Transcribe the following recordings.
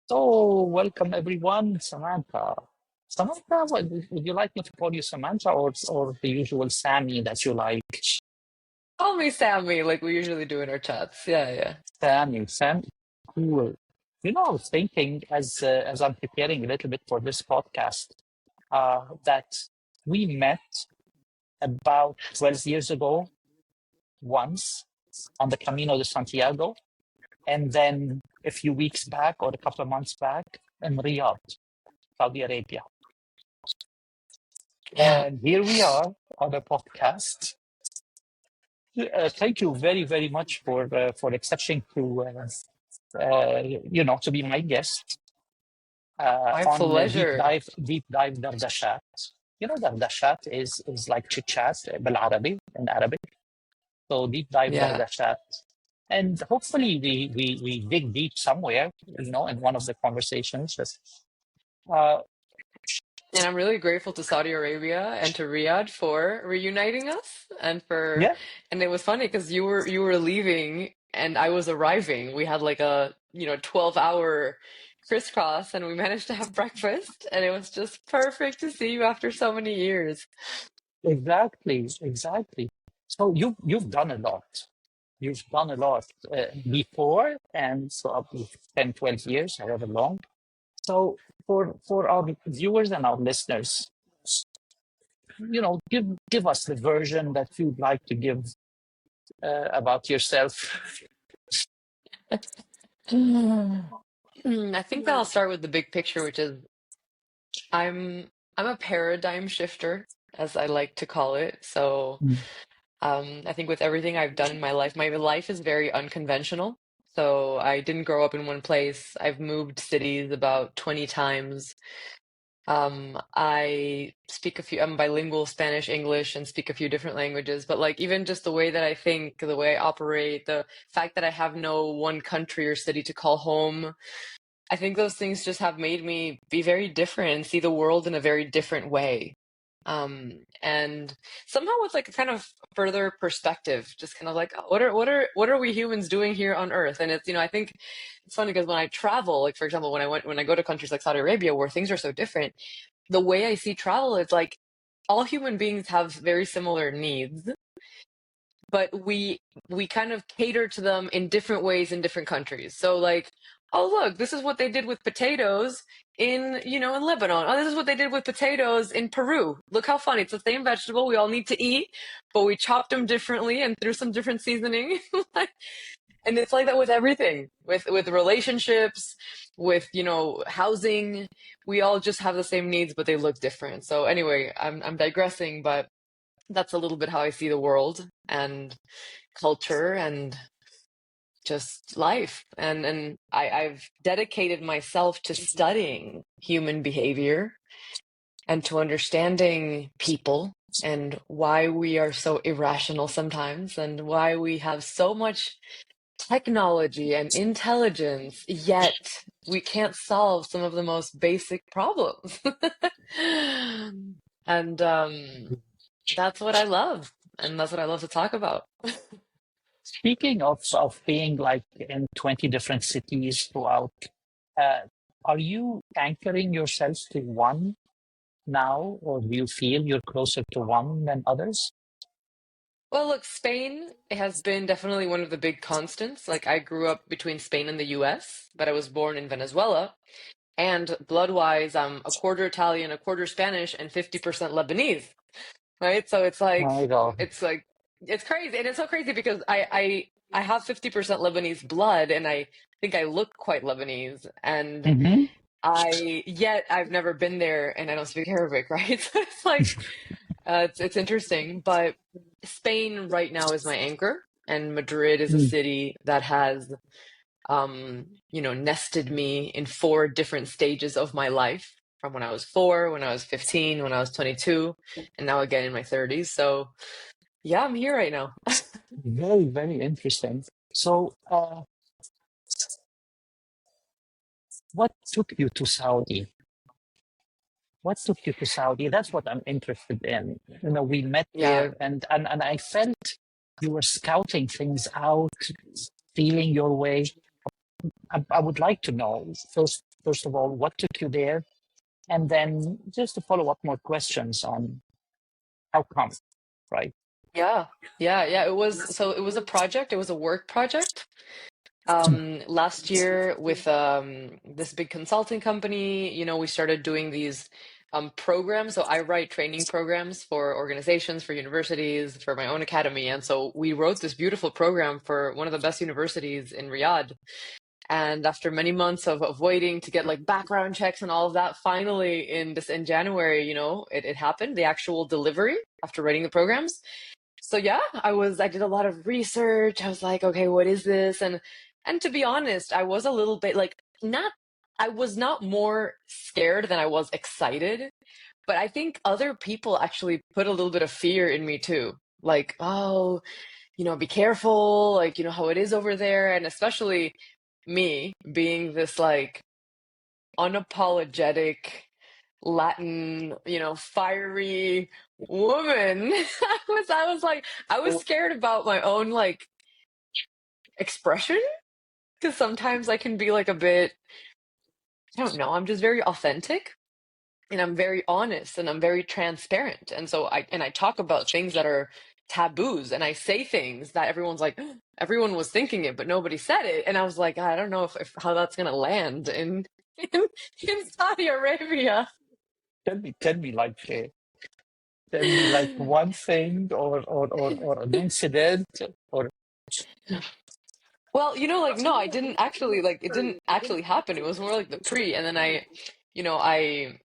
So, welcome everyone, Samantha. Samantha, would you like me to call you Samantha or the usual Sammy that you like? Call me Sammy, like we usually do in our chats. Yeah, yeah. Sammy, Sam, cool. I was thinking as I'm preparing a little bit for this podcast, that we met about 12 years ago once on the Camino de Santiago, and then a few weeks back or a couple of months back in Riyadh, Saudi Arabia. Yeah. And here we are on a podcast. Thank you very, very much for accepting to be my guest My on pleasure. deep dive Dardashat. Dardashat is like chit chat بالعربي in Arabic. So deep dive Yeah. Dardashat. And hopefully we dig deep somewhere, in one of the conversations. Uh, And I'm really grateful to Saudi Arabia and to Riyadh for reuniting us yeah, and it was funny because you were leaving and I was arriving. We had like a 12-hour crisscross and we managed to have breakfast and it was just perfect to see you after so many years. exactly, exactly. So you've done a lot. You've done a lot before, and so up to 10, 12 years, however long. So for our viewers and our listeners, give us the version that you'd like to give about yourself. I think that I'll start with the big picture, which is I'm I'm a paradigm shifter, as I like to call it. So I think with everything I've done in my life is very unconventional. So I didn't grow up in one place. I've moved cities about 20 times. I'm bilingual Spanish, English, and speak a few different languages. But like even just the way that I think, the way I operate, the fact that I have no one country or city to call home, I think those things just have made me be very different and see the world in a very different way. And somehow with like a kind of further perspective, just kind of like, oh, what are we humans doing here on Earth? And it's, I think it's funny because when I travel, like for example, when I go to countries like Saudi Arabia where things are so different, the way I see travel is like all human beings have very similar needs, but we kind of cater to them in different ways in different countries. So like, oh look, this is what they did with potatoes in Lebanon. Oh, this is what they did with potatoes in Peru. Look how funny. It's the same vegetable we all need to eat, but we chopped them differently and threw some different seasoning. And it's like that with everything, with relationships, with housing. We all just have the same needs, but they look different. So anyway, I'm digressing, but that's a little bit how I see the world and culture and just life. And I've dedicated myself to studying human behavior and to understanding people and why we are so irrational sometimes and why we have so much technology and intelligence, yet we can't solve some of the most basic problems. And that's what I love, and that's what I love to talk about. Speaking of being like in 20 different cities throughout, uh, are you anchoring yourself to one now, or do you feel you're closer to one than others? Well, look, Spain has been definitely one of the big constants. Like, I grew up between Spain and the US, but I was born in Venezuela. And blood-wise, I'm a quarter Italian, a quarter Spanish, and 50% Lebanese, right? So My God. it's like, it's crazy. And it's so crazy because I have 50% Lebanese blood, and I think I look quite Lebanese. And Hmm. yet I've never been there and I don't speak Arabic, right? So it's like, it's interesting, but Spain right now is my anchor, and Madrid is a city that has, nested me in four different stages of my life, from when I was 4, when I was 15, when I was 22, and now again in my 30s. So yeah, I'm here right now. Very, very interesting. So, what took you to Saudi? What took you to Saudi? That's what I'm interested in. We met Yeah. there, and I felt you were scouting things out, feeling your way. I would like to know first. First of all, what took you there? And then just to follow up more questions on how come, right? Yeah. Yeah. It was a project. It was a work project. Last year with this big consulting company, we started doing these programs. So I write training programs for organizations, for universities, for my own academy. And so we wrote this beautiful program for one of the best universities in Riyadh. And after many months of waiting to get like background checks and all of that, finally in January, it happened, the actual delivery after writing the programs. So yeah, I did a lot of research. I was like, okay, what is this? And to be honest, I was a little bit like not I was not more scared than I was excited, but I think other people actually put a little bit of fear in me too. Like, oh, be careful, like, how it is over there, and especially me being this like unapologetic Latin, fiery woman. I was scared about my own like expression because sometimes I can be like a bit, I don't know, I'm just very authentic and I'm very honest and I'm very transparent. And so I talk about things that are taboos and I say things that everyone's like, everyone was thinking it, but nobody said it. And I was like, I don't know if how that's gonna land in, in Saudi Arabia. Tell me tell me like one thing or an incident or Well, like no, I didn't actually like it didn't actually happen. It was more like the pre, and then you know, I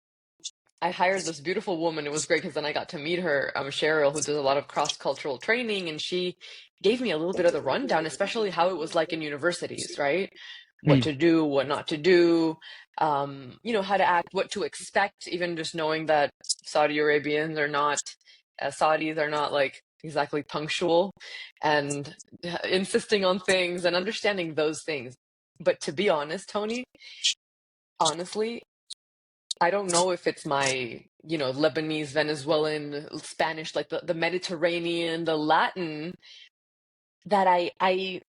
hired this beautiful woman. It was great because then I got to meet her, Cheryl, who does a lot of cross-cultural training, and she gave me a little bit of the rundown, especially how it was like in universities, right? What Hmm. to do, what not to do, how to act, what to expect, even just knowing that Saudi Arabians are not, Saudis are not like exactly punctual and insisting on things and understanding those things. But to be honest, Tony, honestly, I don't know if it's my, Lebanese, Venezuelan, Spanish, like the Mediterranean, the Latin, that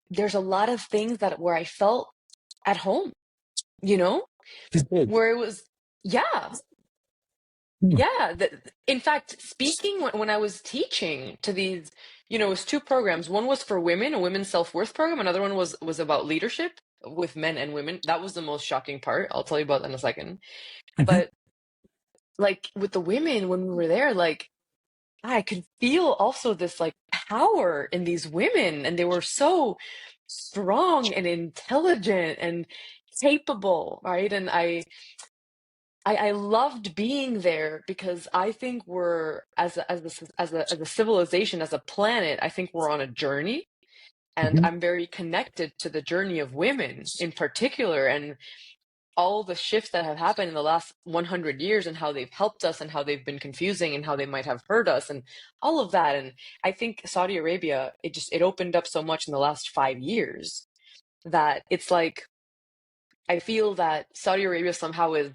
there's a lot of things that where I felt at home, you know, You did. where it was, yeah, Hmm. yeah. In fact, speaking when I was teaching to these, it was two programs. One was for women, a women's self-worth program. Another one was about leadership with men and women. That was the most shocking part. I'll tell you about that in a second. Mhm. But like with the women, when we were there, like I could feel also this like power in these women, and they were so strong and intelligent and capable, right? And I loved being there because I think we're as a civilization, as a planet, I think we're on a journey, and Mhm. I'm very connected to the journey of women in particular, and all the shifts that have happened in the last 100 years and how they've helped us and how they've been confusing and how they might have hurt us and all of that. And I think Saudi Arabia, it opened up so much in the last 5 years that it's like I feel that Saudi Arabia somehow is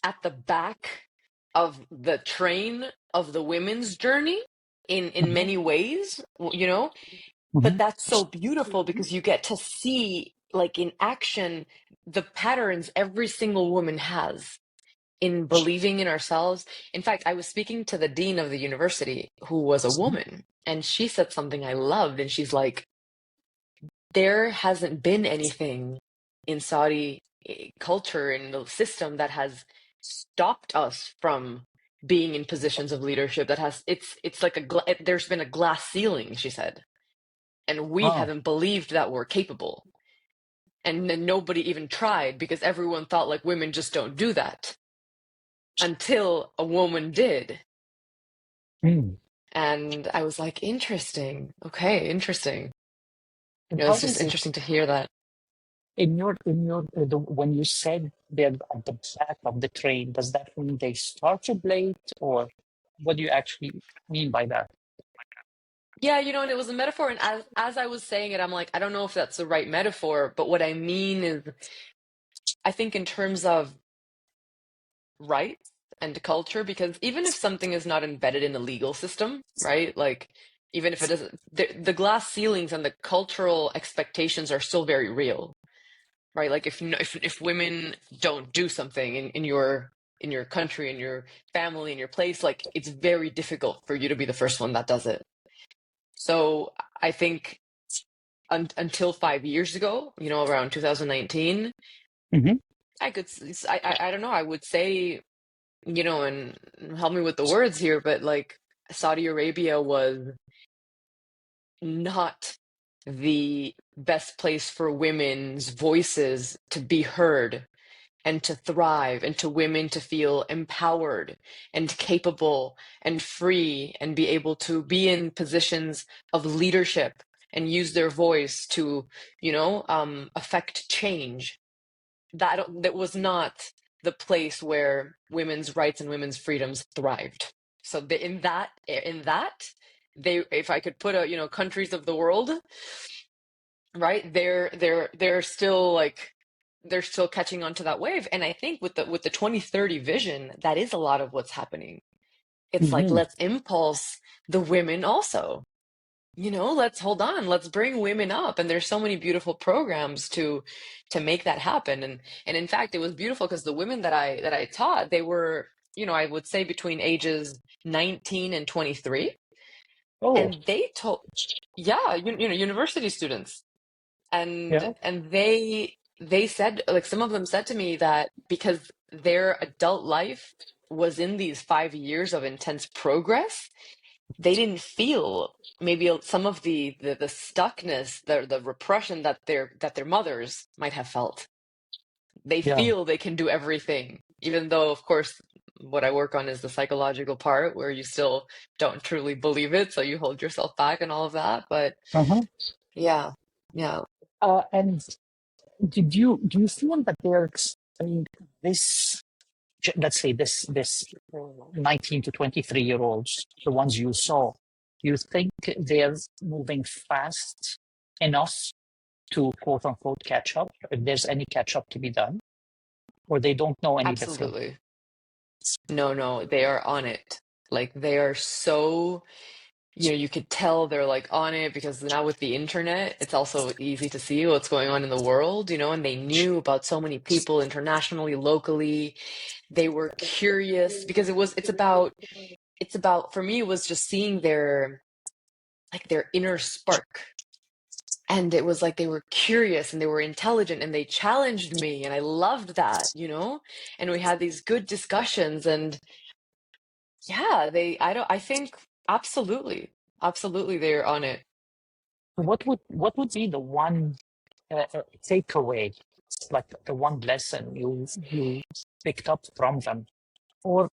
at the back of the train of the women's journey in Mhm. many ways, but Mhm. that's so beautiful because you get to see like in action the patterns every single woman has in believing in ourselves. In fact, I was speaking to the dean of the university who was a woman, and she said something I loved, and she's like, there hasn't been anything in Saudi culture in the system that has stopped us from being in positions of leadership that has it's like there's been a glass ceiling, she said, and we Wow. haven't believed that we're capable, and then nobody even tried because everyone thought like women just don't do that until a woman did. Hmm. And I was like, interesting. Okay, interesting. And how It's just does it interesting to hear that. when you said they're at the back of the train, does that mean they started late or what do you actually mean by that? Yeah, and it was a metaphor. And as I was saying it, I'm like, I don't know if that's the right metaphor, but what I mean is, I think in terms of rights and culture, because even if something is not embedded in the legal system, right? Like, even if it doesn't, the glass ceilings and the cultural expectations are still very real, right? Like if women don't do something in your country, in your family, in your place, like it's very difficult for you to be the first one that does it. So I think until 5 years ago, you know, around 2019, Hmm. I could I don't know, I would say, you know, and help me with the words here, but like Saudi Arabia was not the best place for women's voices to be heard and to thrive, and to women to feel empowered and capable and free and be able to be in positions of leadership and use their voice to, you know, affect change. That was not the place where women's rights and women's freedoms thrived. So in that they, if I could put a, you know, countries of the world, right, they're still like, they're still catching on to that wave. And I think with the 2030 vision, that is a lot of what's happening. It's like, Hmm. let's impulse the women also, you know, let's hold on, let's bring women up. And there's so many beautiful programs to make that happen. And in fact, it was beautiful because the women that I taught, they were, you know, I would say between ages 19 and 23. Oh, And they told, yeah, you know, university students. yeah. And they said, like, some of them said to me that because their adult life was in these 5 years of intense progress, they didn't feel maybe some of the stuckness, the repression that their mothers might have felt. They Yeah. feel they can do everything, even though, of course, what I work on is the psychological part where you still don't truly believe it, so you hold yourself back and all of that. But Uh-huh. yeah, yeah, And do you feel that there's, I mean, this, let's say this 19 to 23 year olds, the ones you saw, do you think they're moving fast enough to quote unquote catch up, if there's any catch up to be done, or they don't know any different? absolutely. No, no, they are on it. Like they are so, you know, you could tell they're like on it because now with the internet, it's also easy to see what's going on in the world, you know, and they knew about so many people internationally, locally. They were curious because it's about, for me, it was just seeing their, like their inner spark. And it was like they were curious and they were intelligent and they challenged me. And I loved that, you know? And we had these good discussions. And yeah, I think absolutely, absolutely they're on it. What would be the one takeaway, like the one lesson you picked up from them, or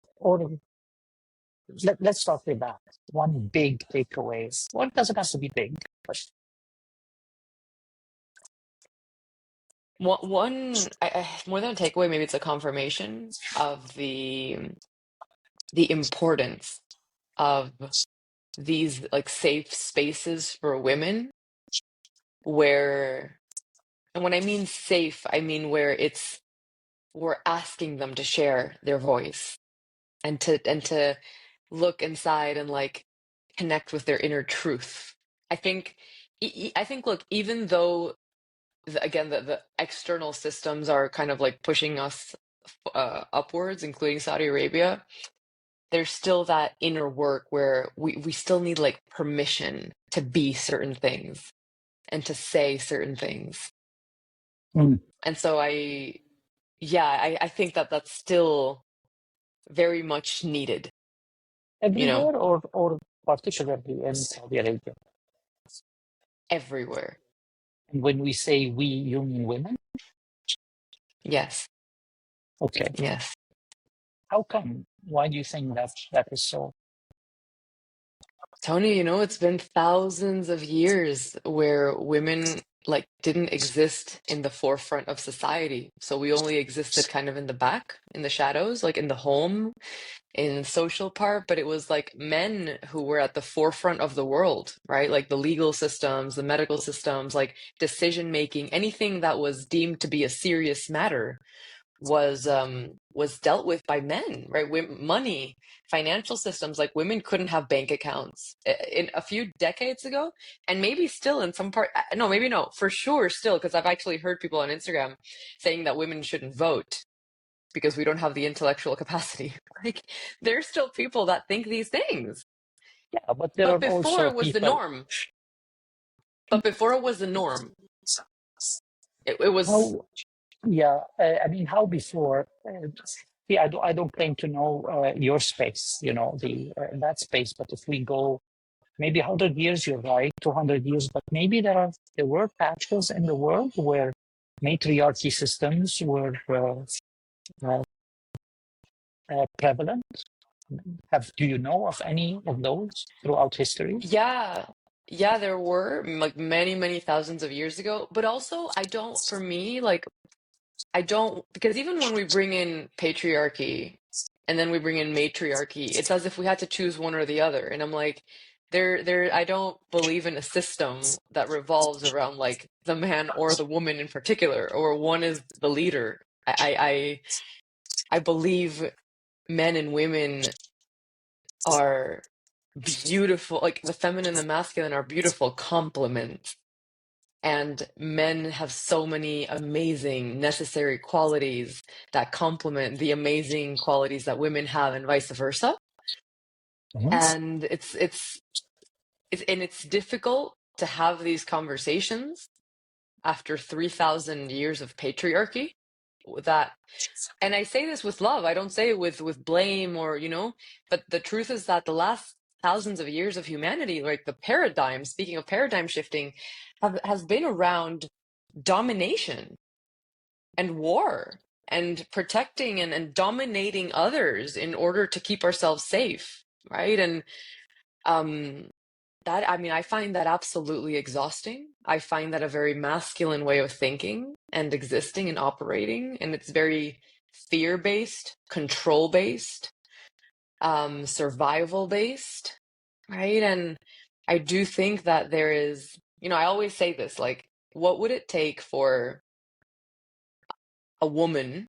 let's start with that one big takeaway. Well, it doesn't have to be big, but More than a takeaway, maybe it's a confirmation of the importance of these like safe spaces for women where, and when I mean safe, I mean where it's, we're asking them to share their voice and to look inside and like connect with their inner truth. I think I think, look, even though again the external systems are kind of like pushing us upwards, including Saudi Arabia, there's still that inner work where we still need like permission to be certain things and to say certain things. mm, And so yeah, I think that that's still very much needed, you know, everywhere, or particularly in Saudi Arabia. everywhere. And when we say we, you mean women? Yes, Okay. yes. How come? Why do you think that is so? Tony, you know, it's been thousands of years where women like didn't exist in the forefront of society. So we only existed kind of in the back, in the shadows, like in the home, in social part, but it was like men who were at the forefront of the world, right? Like the legal systems, the medical systems, like decision making, anything that was deemed to be a serious matter was dealt with by men, right? Money, financial systems, like women couldn't have bank accounts in a few decades ago, and maybe still in some part. No, maybe no, for sure still, because I've actually heard people on Instagram saying that women shouldn't vote because we don't have the intellectual capacity. Like, there's still people that think these things. Yeah, but there But are before also it was the people. norm. But before it was the norm. It was, How, yeah, I mean, how before? Yeah, I don't claim to know your space, the that space. But if we go maybe 100 years, you're right, 200 years, but maybe there were patches in the world where matriarchy systems were uh, prevalent. Do you know of any of those throughout history? yeah. Yeah, there were like many, many thousands of years ago. But also, I don't, for me, like, I don't, because even when we bring in patriarchy and then we bring in matriarchy, it's as if we had to choose one or the other. And I'm like, I don't believe in a system that revolves around like the man or the woman in particular, or one is the leader. I believe men and women are beautiful, like the feminine and the masculine are beautiful complements. And men have so many amazing necessary qualities that complement the amazing qualities that women have, and vice versa. Mhm. And it's difficult to have these conversations after 3,000 years of patriarchy. That, and I say this with love. I don't say it with blame or, but the truth is that the last thousands of years of humanity, like the paradigm, speaking of paradigm shifting, has been around domination and war and protecting and dominating others in order to keep ourselves safe, right? And um that, I mean, I find that absolutely exhausting. I find that a very masculine way of thinking and existing and operating, and it's very fear-based, control-based, survival-based, right? And I do think that there is, I always say this, like, what would it take for a woman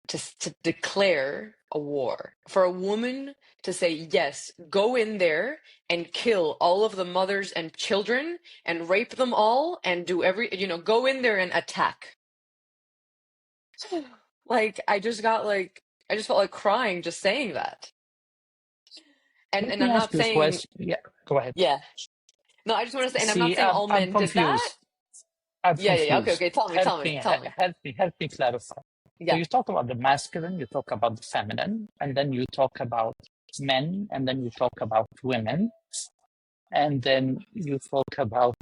to declare a war, for a woman to say, yes, go in there and kill all of the mothers and children and rape them all and do go in there and attack. Like, I just felt like crying just saying that. Let And me I'm not ask you a saying, question. Yeah, go ahead. yeah. No, I just want to say, and I'm not See, saying all I'm men did that. confused. I'm Yeah, yeah, yeah. Okay, confused. okay. Tell me, Help tell me, me, tell me. help me clarify. So Yeah. you talk about the masculine, you talk about the feminine, and then you talk about men, and then you talk about women, and then you talk about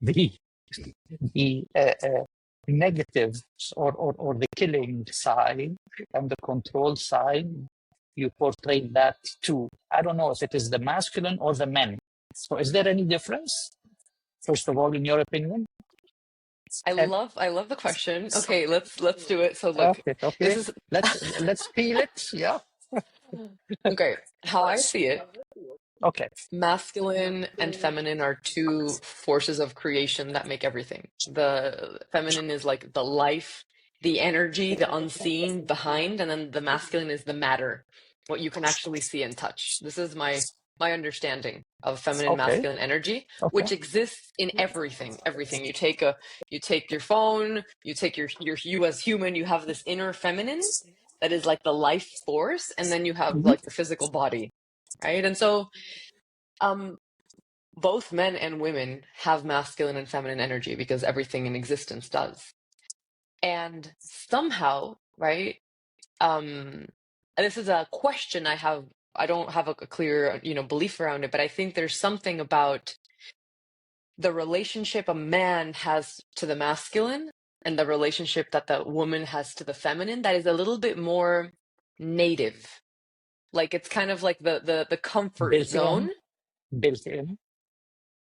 the the negatives or the killing side and the control side. You portray that too. I don't know if it is the masculine or the men. So is there any difference? First of all, in your opinion? And I love the question. Okay, let's do it. So look, okay, this okay. is Let's peel it. Yeah. okay. How I see it, Okay. masculine and feminine are two forces of creation that make everything. The feminine is like the life, the energy, the unseen behind, and then the masculine is the matter, what you can actually see and touch. This is my understanding of feminine Okay. masculine energy, Okay. which exists in everything. Everything. You take your phone, you take you as human, you have this inner feminine that is like the life force, and then you have Mhm. like the physical body, right? And so um, both men and women have masculine and feminine energy because everything in existence does. And somehow, right? And this is a question I have. I don't have a clear, belief around it, but I think there's something about the relationship a man has to the masculine and the relationship that the woman has to the feminine that is a little bit more native. Like, it's kind of like the comfort Built in. zone. Built in.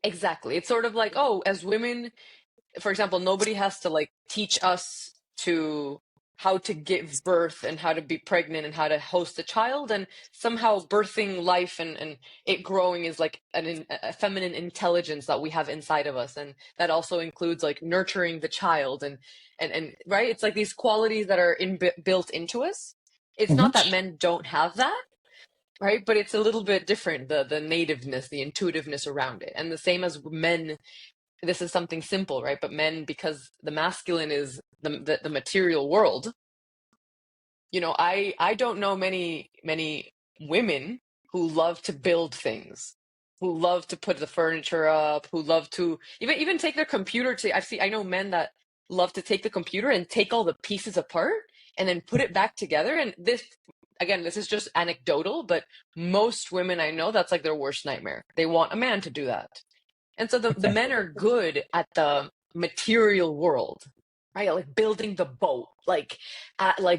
Exactly. It's sort of like, oh, as women, for example, nobody has to like teach us to how to give birth and how to be pregnant and how to host a child, and somehow birthing life and it growing is like a feminine intelligence that we have inside of us, and that also includes like nurturing the child and right, it's like these qualities that are built into us. It's Mhm. not that men don't have that, right, but it's a little bit different, the nativeness, the intuitiveness around it. And the same as men, this is something simple, right? But men, because the masculine is the material world, you know, I don't know many women who love to build things, who love to put the furniture up, who love to even take their computer to I know men that love to take the computer and take all the pieces apart and then put it back together. And this, again, this is just anecdotal, but most women I know, that's like their worst nightmare. They want a man to do that. And so the men are good at the material world, right? Like building the boat, like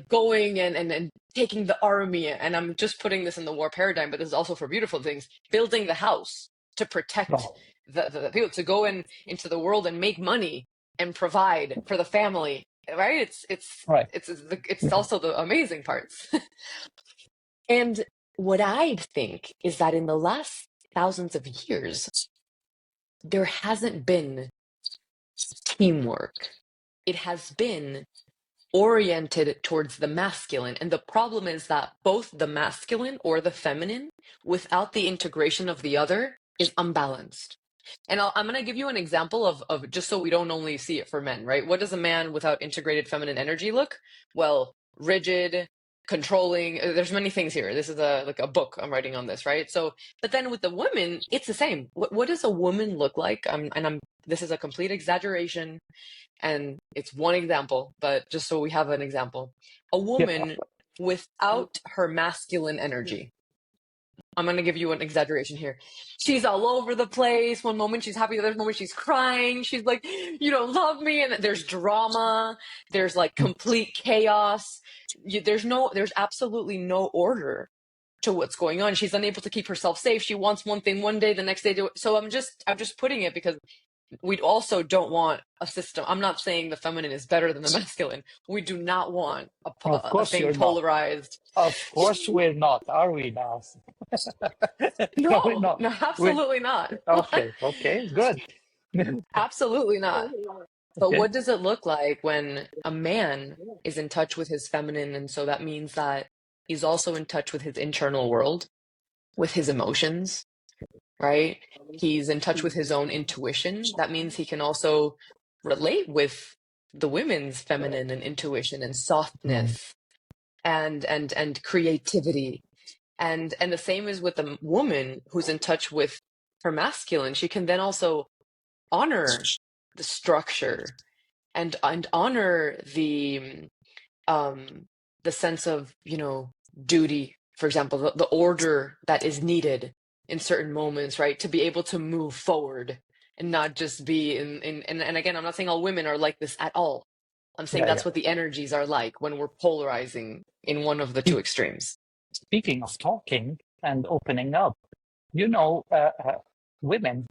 going and taking the army. And I'm just putting this in the war paradigm, but this is also for beautiful things. Building the house to protect Right. the people, to go into the world and make money and provide for the family, right? Right. It's also the amazing parts. And what I think is that in the last thousands of years, there hasn't been teamwork. It has been oriented towards the masculine. And the problem is that both the masculine or the feminine, without the integration of the other, is unbalanced. And I'm going to give you an example of just so we don't only see it for men, right? What does a man without integrated feminine energy look? Well, rigid, controlling. There's many things here. This is like a book I'm writing on this, right? So, but then with the women, it's the same. What does a woman look like? This is a complete exaggeration, and it's one example, but just so we have an example, a Yeah. woman without her masculine energy. I'm going to give you an exaggeration here. She's all over the place. One moment she's happy, the other moment she's crying. She's like, you don't love me. And there's drama. There's like complete chaos. There's absolutely no order to what's going on. She's unable to keep herself safe. She wants one thing one day, the next day do it. So I'm just putting it because we also don't want a system. I'm not saying the feminine is better than the masculine. We do not want Of a course thing you're not. polarized. Of course we're not, are we now? No, we're No, not. no, We're absolutely not. okay. Okay, good. Absolutely not. But Okay. what does it look like when a man is in touch with his feminine? And so that means that he's also in touch with his internal world, with his emotions, right? He's in touch with his own intuition. That means he can also relate with the women's feminine and intuition and Mm. softness and creativity. And the same is with the woman who's in touch with her masculine. She can then also honor the structure and honor um the sense of, duty, for example, the order that is needed in certain moments, right, to be able to move forward and not just be and again, I'm not saying all women are like this at all. I'm saying Yeah, that's yeah. what the energies are like when we're polarizing in one of the two extremes. Speaking of talking and opening up, you know, women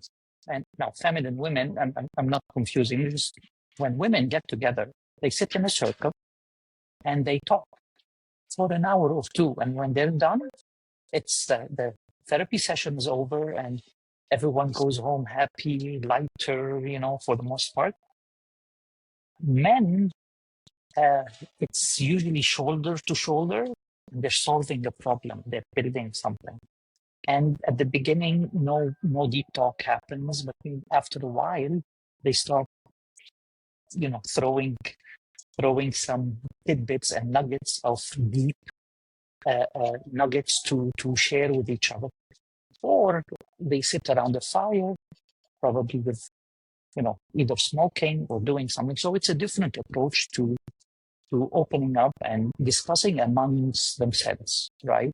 and now feminine women, I'm not confusing, just when women get together, they sit in a circle and they talk for an hour or two. And when they're done, it's the therapy session is over and everyone goes home happy, lighter, for the most part. Men, uh, it's usually shoulder to shoulder. They're solving a problem, they're building something. And at the beginning, no deep talk happens, but after a while, they start, throwing some tidbits and nuggets of deep nuggets to share with each other. Or they sit around a fire, probably with, either smoking or doing something. So it's a different approach to opening up and discussing amongst themselves, right?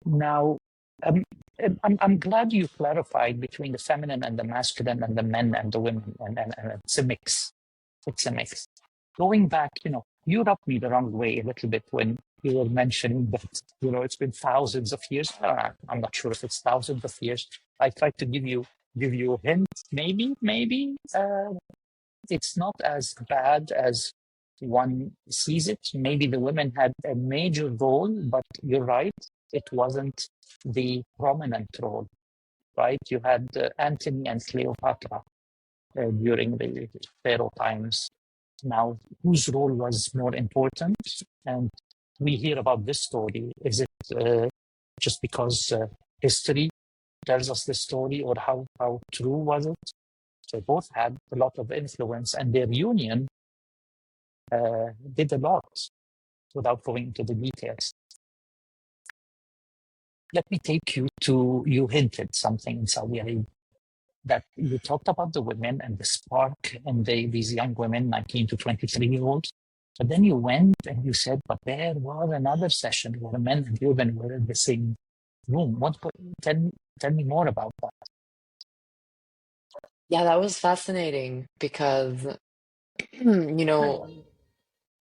Now, um, I'm glad you clarified between the feminine and the masculine and the men and the women, and it's a mix. It's a mix. Going back, you rubbed me the wrong way a little bit when you were mentioning that, it's been thousands of years. I'm not sure if it's thousands of years. I tried to give you a hint. Maybe it's not as bad as one sees it. Maybe the women had a major role, but you're right, it wasn't the prominent role, right? You had Antony and Cleopatra during the Pharaoh times. Now, whose role was more important? And we hear about this story. Is it just because history tells us the story, or how true was it? They both had a lot of influence, and their union did a lot without going into the details. Let me take you to, you hinted something in Saudi Arabia, that you talked about the women and the spark and these young women, 19 to 23-year-olds. But then you went and you said, but there was another session where men and women were in the same room. Tell me more about that. Yeah, that was fascinating because, you know,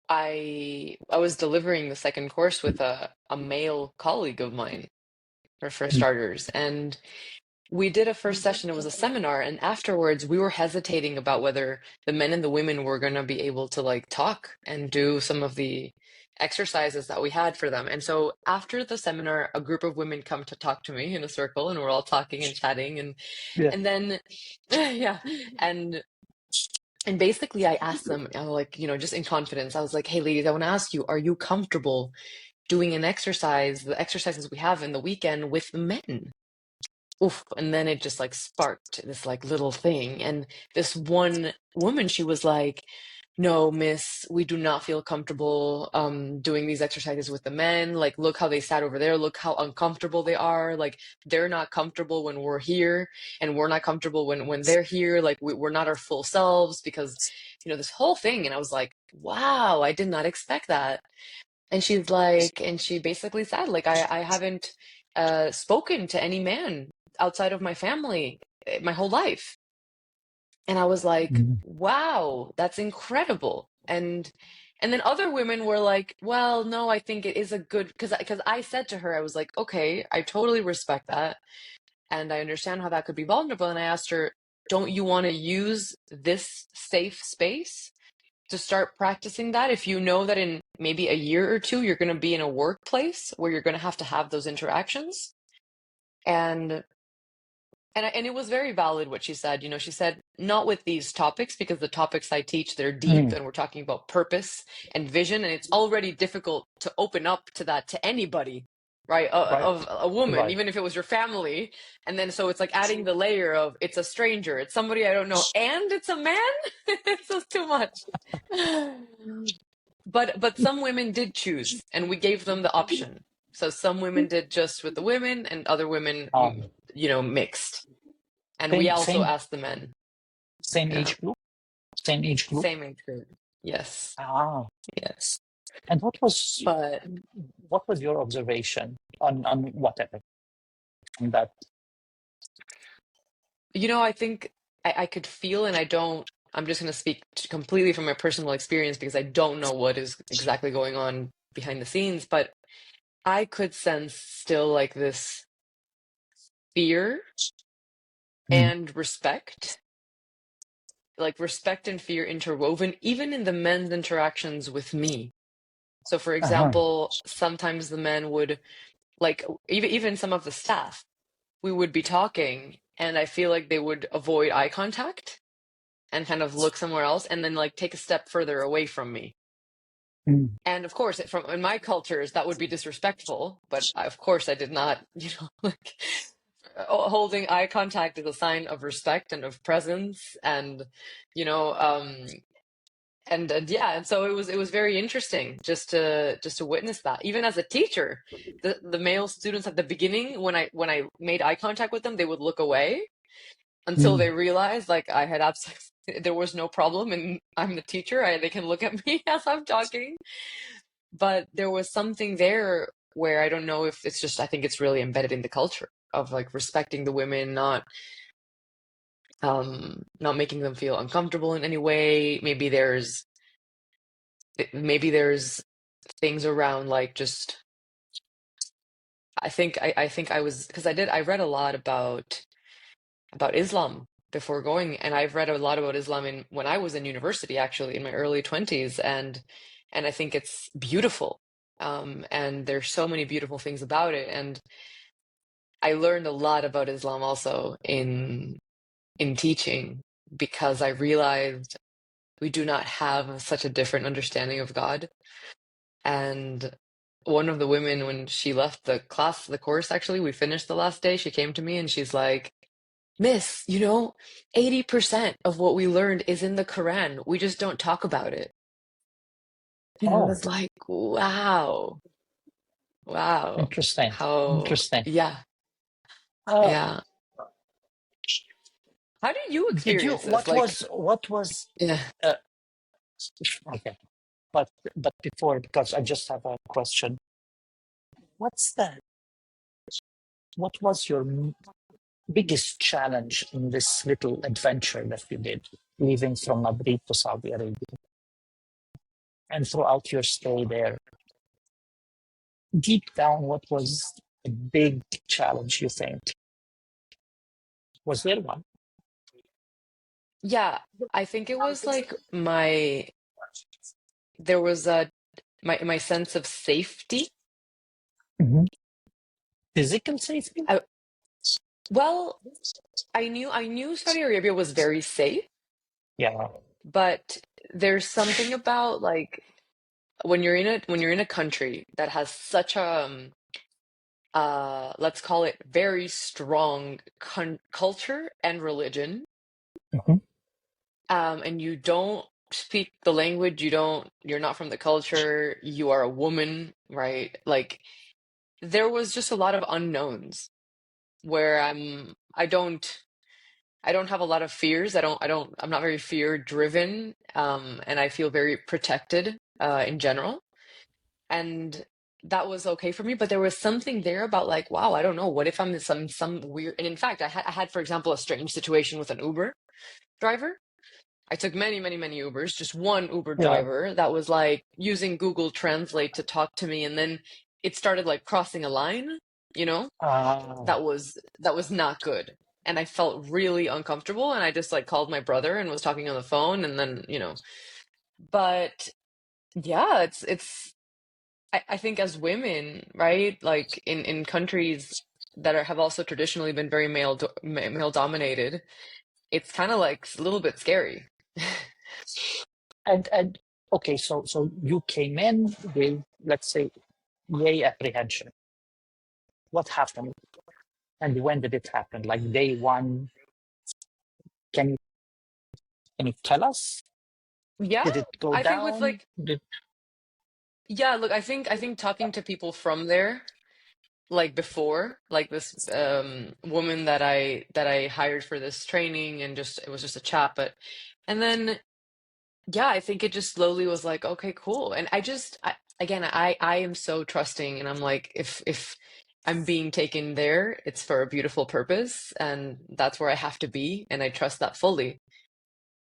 I was delivering the second course with a male colleague of mine, for starters, and we did a first session. It was a seminar, and afterwards we were hesitating about whether the men and the women were going to be able to like talk and do some of the exercises that we had for them. And so after the seminar, a group of women come to talk to me in a circle, and we're all talking and chatting, Yeah. and then yeah, and basically I asked them, like, just in confidence, I was like, hey ladies, I want to ask you, are you comfortable doing an exercise, the exercises we have in the weekend with the men? Oof. And then it just like sparked this like little thing. And this one woman, she was like, no, miss, we do not feel comfortable doing these exercises with the men. Like, look how they sat over there. Look how uncomfortable they are. Like, they're not comfortable when we're here, and we're not comfortable when they're here. Like, we're not our full selves because, this whole thing. And I was like, wow, I did not expect that. And she's like, and she basically said, like, I haven't spoken to any man outside of my family my whole life. And I was like, Mhm. wow, that's incredible. And then other women were like, well, no, I think it is a good, because I said to her, I was like, okay, I totally respect that. And I understand how that could be vulnerable. And I asked her, don't you want to use this safe space to start practicing that if you know that in maybe a year or two you're going to be in a workplace where you're going to have those interactions? And and it was very valid what she said. She said, not with these topics, because the topics I teach, they're deep, Mm. and we're talking about purpose and vision, and it's already difficult to open up to that to anybody, right? Right, Of a woman, right. even if it was your family. And then so it's like adding the layer of it's a stranger, it's somebody I don't know, and it's a man. It's just too much. But some women did choose, and we gave them the option. So some women did just with the women, and other women, Um, mixed. And we same, also same, asked the men. same Yeah. age group, same age group. Same age group. Yes. Ah, Yes. and But, what was your observation on whatever on that? I think I could feel, and I'm just going to speak completely from my personal experience because I don't know what is exactly going on behind the scenes, but I could sense still like this fear Mm. and respect, like respect and fear interwoven, even in the men's interactions with me. So, for Uh-huh. example, sometimes the men would, like, even some of the staff, we would be talking, and I feel like they would avoid eye contact and kind of look somewhere else, and then like take a step further away from me. Mm. And of course, from in my cultures, that would be disrespectful. But of course, I did not, like, holding eye contact is a sign of respect and of presence, and you know, and yeah, and so it was very interesting just to witness that. Even as a teacher, the male students at the beginning, when I made eye contact with them, they would look away until Mm. they realized like I had absolutely there was no problem, and I'm the teacher. They can look at me as I'm talking. But there was something there where I don't know if it's just, I think it's really embedded in the culture of like respecting the women, not making them feel uncomfortable in any way. Maybe there's things around like just I think I was, because I read a lot about Islam before going, and I've read a lot about Islam when I was in university, actually, in my early 20s, and I think it's beautiful. And there's so many beautiful things about it, and I learned a lot about Islam also in teaching because I realized we do not have such a different understanding of God. And one of the women, when she left the class, the course, actually, we finished the last day, she came to me and she's like, Miss, 80% of what we learned is in the Quran. We just don't talk about it. And I Oh, was like, wow, wow. interesting. How, Interesting. yeah, Uh, yeah. How do you did you, experience this? Like, what was, yeah, uh, okay, but before, because I just have a question. What's that? What was your biggest challenge in this little adventure that you did, leaving from Madrid to Saudi Arabia and throughout your stay there? Deep down, what was a big challenge you think? Was there one? yeah. I think it was like there was my sense of safety. Mhm. Physical safety? I, well, I knew Saudi Arabia was very safe, Yeah. but there's something about like when you're in a country that has such a let's call it very strong culture and religion, Mhm. and you don't speak the language, you're not from the culture, you are a woman, right? Like there was just a lot of unknowns where I don't have a lot of fears. I'm not very fear driven, and I feel very protected in general. And that was okay for me, but there was something there about like, wow, I don't know, what if I'm in some weird, and in fact, I had, for example, a strange situation with an Uber driver. I took many, many, many Ubers, just one Uber Yeah. driver that was like using Google Translate to talk to me, and then it started like crossing a line, you know? Ah, That was not good. And I felt really uncomfortable, and I just like called my brother and was talking on the phone, and then, but yeah, it's I think as women, right? Like in countries that have also traditionally been very male dominated, it's kind of like a little bit scary. and okay, so you came in with, let's say, yay apprehension. What happened, and when did it happen? Like day one? Can you can you tell us? Yeah, Did it go I think with down? like Did yeah, look, I think talking to people from there, like before, like this woman that I hired for this training, and just it was just a chat, but and then yeah, I think it just slowly was like, okay, cool. And again, I am so trusting, and I'm like, if I'm being taken there, it's for a beautiful purpose, and that's where I have to be, and I trust that fully.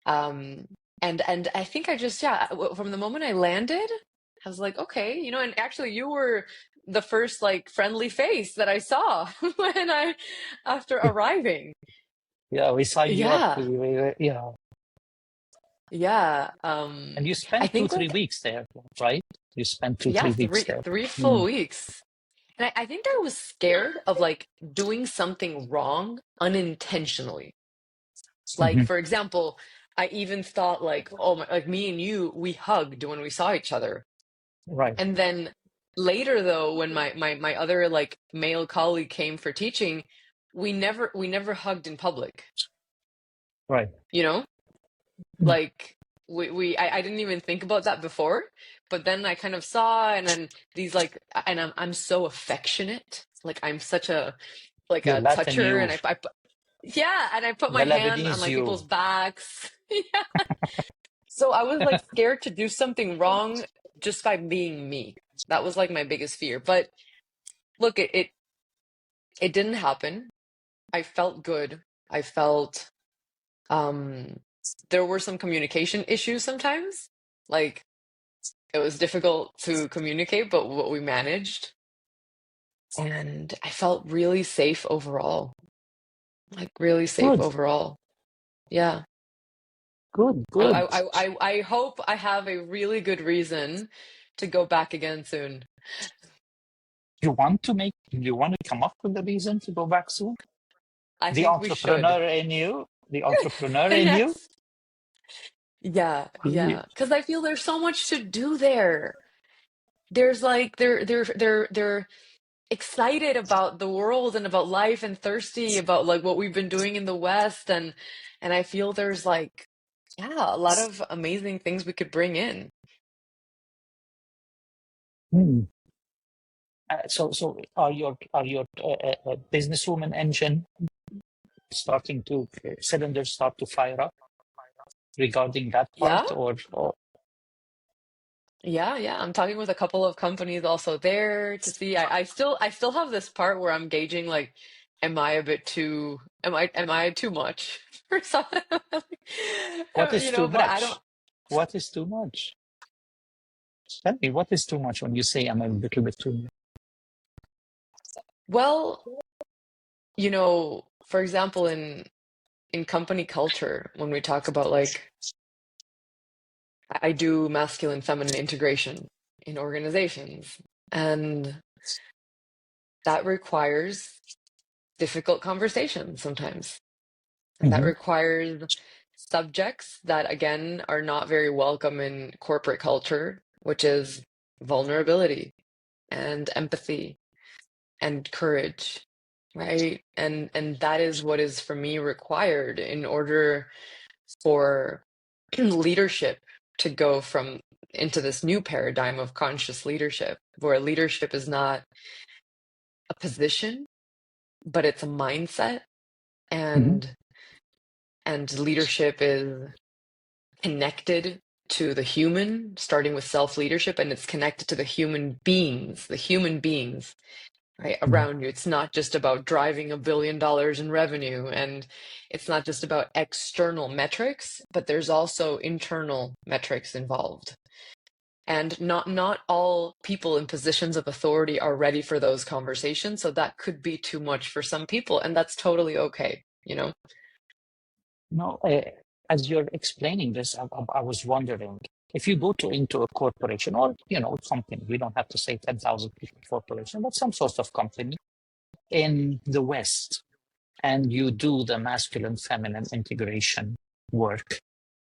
Um, and I think I just yeah, from the moment I landed, I was like, okay, and actually you were the first like friendly face that I saw when I after arriving. yeah, we signed you up. Yeah, Yeah, yeah. and you I spent two think three like weeks there, right? You spent two yeah, three weeks three there. three full Mm. weeks. And I think I was scared of like doing something wrong unintentionally. Like, Mhm. for example, I even thought like, oh my, like me and you, we hugged when we saw each other. Right, And then later though, when my other like male colleague came for teaching, we never hugged in public, right. you know? Mm. Like I didn't even think about that before, but then I kind of saw, and then these like, and I'm so affectionate. Like I'm such a like The a Latin toucher, you, and yeah, and I put my the hand on Lebanese like you. people's backs. Yeah. So I was like scared to do something wrong just by being me. That was like my biggest fear. But look, it didn't happen. I felt good. I felt um there were some communication issues sometimes. Like it was difficult to communicate, but what we managed. And I felt really safe overall. Like really safe Good. overall. Yeah. Good, I, good. I hope I have a really good reason to go back again soon. You want to come up with a reason to go back soon? I The think we should. entrepreneur in you. Yes. Yeah, Yeah. yeah. Because I feel there's so much to do there. There's like they're excited about the world and about life and thirsty about like what we've been doing in the West and I feel there's like yeah, a lot of amazing things we could bring in. Hmm. So are your businesswoman engine starting to cylinders start to fire up regarding that Yeah? part, or Yeah, yeah. I'm talking with a couple of companies also there to see. I still have this part where I'm gauging like, am I too much for some, what is too but I don't. much? What is too much? Tell me, what is too much when you say I'm a little bit too much? Well, for example, in company culture, when we talk about like, I do masculine feminine integration in organizations, and that requires difficult conversations sometimes. And that Hmm. requires subjects that, again, are not very welcome in corporate culture, which is vulnerability and empathy and courage, right? And that is what is for me required in order for leadership to go from into this new paradigm of conscious leadership, where leadership is not a position, but it's a mindset, Hmm. and leadership is connected to the human, starting with self-leadership, and it's connected to the human beings, right, Hmm. around you. It's not just about driving $1 billion in revenue, and it's not just about external metrics, but there's also internal metrics involved. And not all people in positions of authority are ready for those conversations, so that could be too much for some people, and that's totally okay. No, as you're explaining this, I was wondering if you go into a corporation or company. We don't have to say 10,000 people corporation, but some sort of company in the West, and you do the masculine feminine integration work,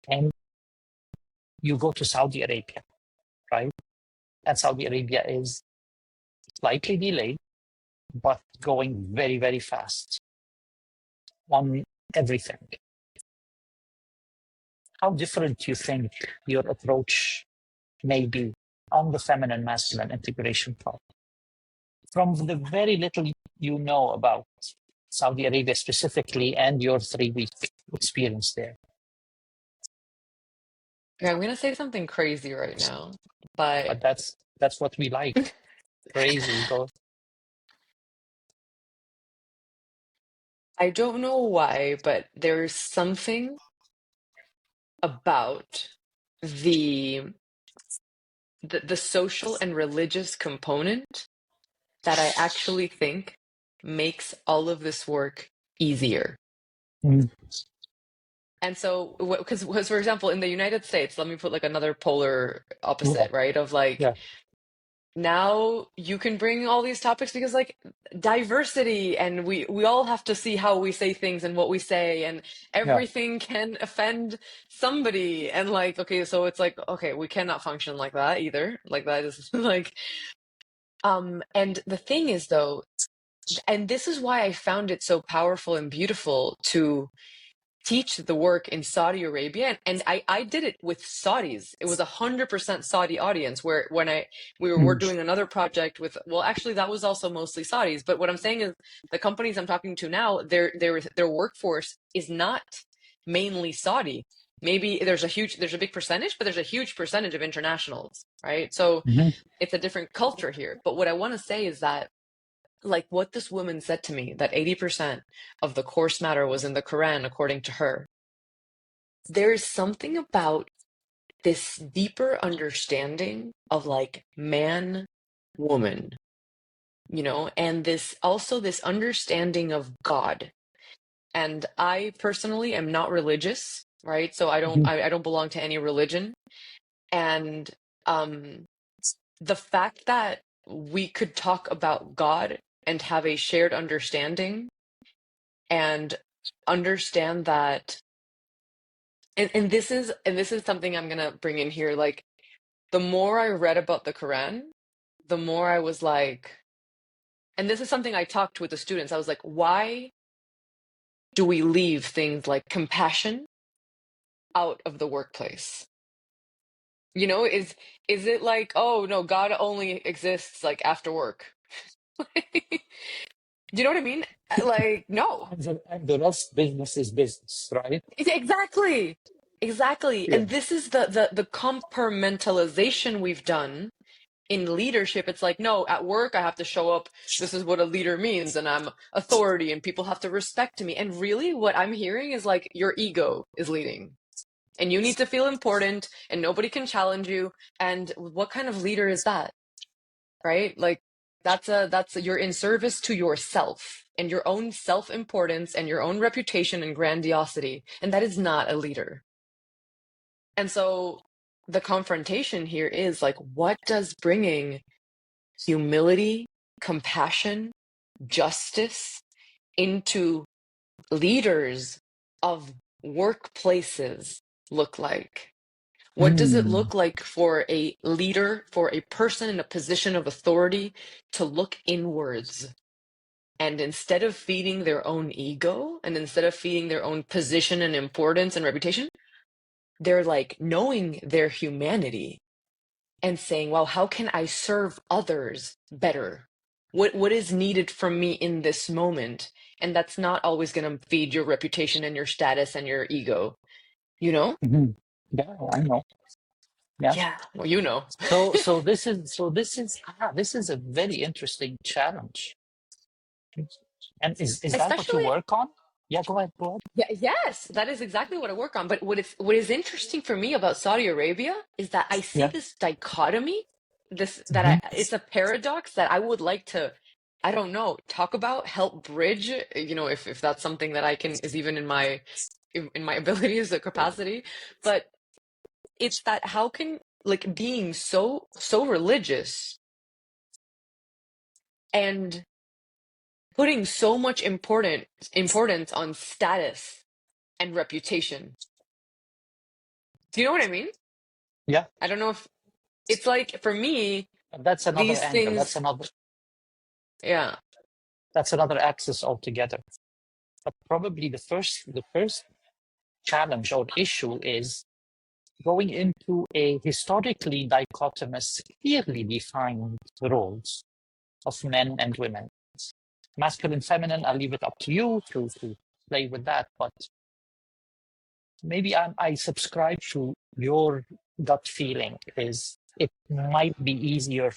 and you go to Saudi Arabia, right? And Saudi Arabia is slightly delayed, but going very, very fast on everything. How different do you think your approach may be on the feminine masculine integration part? From the very little you know about Saudi Arabia specifically and your 3 week experience there. Okay, I'm gonna say something crazy right now, but But that's what we like. Crazy. Go. I don't know why, but there's something about the the social and religious component that I actually think makes all of this work easier. Mm. And so, because for example, in the United States, let me put like another polar Yeah. opposite, right? Of like, Yeah. now you can bring all these topics because like diversity, and we all have to see how we say things and what we say, and Yeah. everything can offend somebody, and like, okay, so it's like, okay, we cannot function like that either, like that is like, and the thing is though, and this is why I found it so powerful and beautiful to teach the work in Saudi Arabia, and I did it with Saudis. It was 100% Saudi audience. Where when we're Mm. doing another project with, well, actually that was also mostly Saudis. But what I'm saying is the companies I'm talking to now, their workforce is not mainly Saudi. Maybe there's a big percentage, but there's a huge percentage of internationals, right? So Mhm. it's a different culture here. But what I want to say is that, like what this woman said to me, that 80% of the course matter was in the Quran, according to her. There's something about this deeper understanding of like man, woman, and this also this understanding of God And I personally am not religious, right? So I don't Mhm. I, I don't belong to any religion. And um the fact that we could talk about God and have a shared understanding and understand that, and this is something I'm gonna bring in here. Like, the more I read about the Quran, the more I was like, and this is something I talked with the students. I was like, why do we leave things like compassion out of the workplace? You know, is it like, oh no, God only exists like after work? Do you know what I mean? Like, no. And the rest business is business, right? Exactly. Exactly. Yeah. And this is the compartmentalization we've done in leadership. It's like, no, at work I have to show up. This is what a leader means, and I'm authority, and people have to respect me. And really, what I'm hearing is like your ego is leading, and you need to feel important, and nobody can challenge you. And what kind of leader is that? Right? Like, you're in service to yourself and your own self-importance and your own reputation and grandiosity, and that is not a leader. And so the confrontation here is like, what does bringing humility, compassion, justice into leaders of workplaces look like? What does it Mm. look like for a leader, for a person in a position of authority to look inwards? And instead of feeding their own ego and instead of feeding their own position and importance and reputation, they're like knowing their humanity and saying, well, how can I serve others better? What is needed from me in this moment? And that's not always going to feed your reputation and your status and your ego, you know? Mhm. Yeah, I know. Yeah. Yeah, well, you know. So this is a very interesting challenge. And is that what you Especially, work on? Yeah, go ahead, go ahead. yeah, yes, that is exactly what I work on. But what is interesting for me about Saudi Arabia is that I see Yeah. this dichotomy, this that Mhm. I it's a paradox that I would like to, I don't know, talk about, help bridge, if that's something that I can is even in my abilities or capacity. But it's that, how can, like, being so religious and putting so much importance on status and reputation. Do you know what I mean? Yeah. I don't know if it's like, for me, And that's another these angle. That's things, another yeah, that's another axis altogether. But probably the first challenge or issue is going into a historically dichotomous, clearly defined roles of men and women. Masculine, feminine, I'll leave it up to you to play with that. But maybe I subscribe to your gut feeling is it might be easier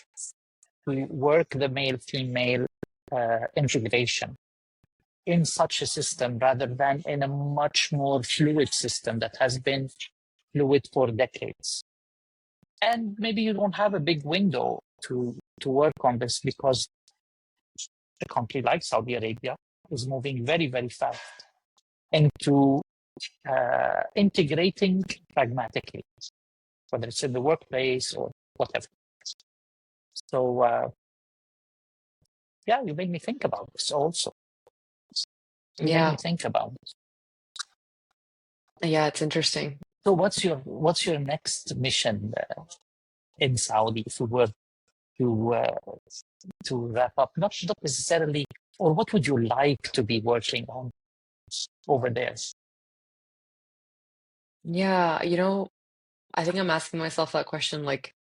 to work the male female integration in such a system rather than in a much more fluid system that has been fluid for decades. And maybe you don't have a big window to work on this because a country like Saudi Arabia is moving very, very fast into integrating pragmatically, whether it's in the workplace or whatever. So, yeah, you made me think about this also. You made me yeah, think about it. yeah, it's interesting. So, what's your next mission in Saudi if we were to wrap up? Not necessarily, or what would you like to be working on over there? Yeah, I think I'm asking myself that question, like,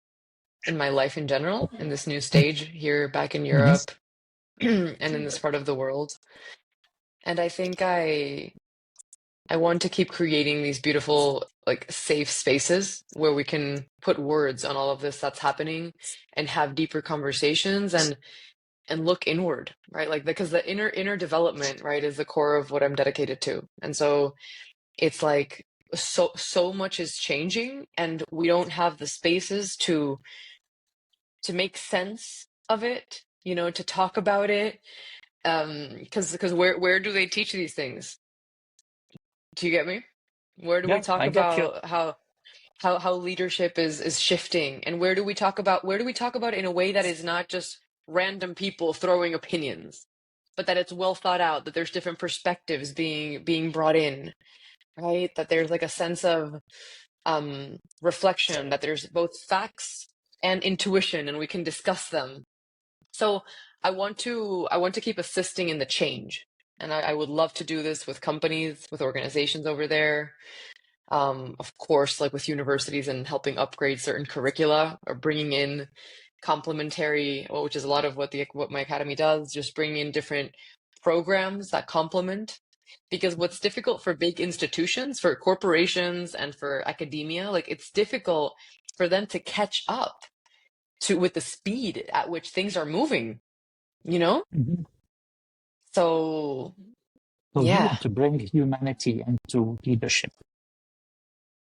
in my life in general, in this new stage here back in Mhm. Europe and in this part of the world. And I think I want to keep creating these beautiful, like, safe spaces where we can put words on all of this that's happening and have deeper conversations and look inward, right? Like, because the inner development, right, is the core of what I'm dedicated to. And so it's like, so much is changing, and we don't have the spaces to make sense of it, to talk about it. Because where do they teach these things? Do you get me? Where do we Yeah, talk I get you. about how leadership is shifting, and where do we talk about it in a way that is not just random people throwing opinions, but that it's well thought out, that there's different perspectives being brought in, right? That there's like a sense of reflection, that there's both facts and intuition, and we can discuss them. So I want to keep assisting in the change, and I would love to do this with companies, with organizations over there, of course, like with universities and helping upgrade certain curricula or bringing in complementary, well, which is a lot of what my academy does, just bringing in different programs that complement. Because what's difficult for big institutions, for corporations, and for academia, like it's difficult for them to catch up to with the speed at which things are moving, you know? Mhm. So So you yeah, want to bring humanity into leadership,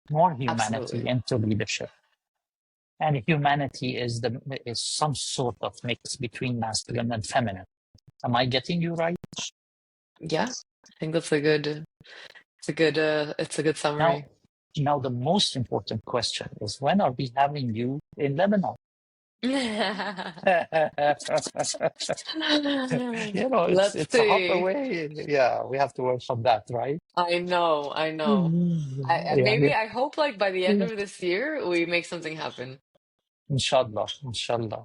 more humanity absolutely. into leadership. And humanity is some sort of mix between masculine and feminine. Am I getting you right? Yeah, I think that's a good it's a good Now, summary. now the most important question is when are we having you in Lebanon? Let's It's a hop see. away. Yeah, we have to work on that, right? I know, I know. Yeah, Maybe yeah. I hope like by the end of this year we make something happen. Inshallah, inshallah.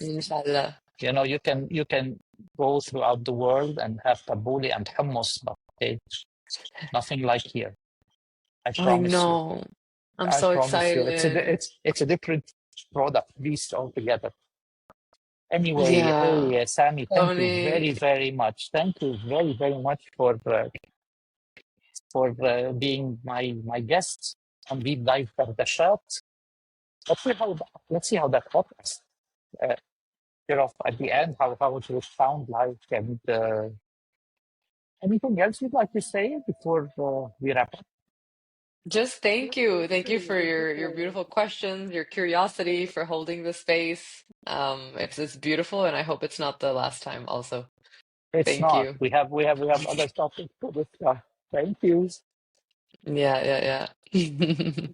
Inshallah. You can go throughout the world and have tabbouleh and hummus, but it's nothing like here. I I promise you. know. I'm I so promise you. excited. It's a different product, beast altogether. Anyway, Yeah. hey, Sammy, thank you Tony, very, very much. Thank you very, very much for being my guest on Deep Dive for the Shot. Let's see how that podcast, uh, at the end, how it will sound like, and anything else you'd like to say before we wrap up? just thank you. Thank you for your beautiful questions, your curiosity, for holding the space. It's beautiful, and I hope it's not the last time also. It's Thank not. you. We have other topics to discuss. Thank you. Yeah, yeah, yeah.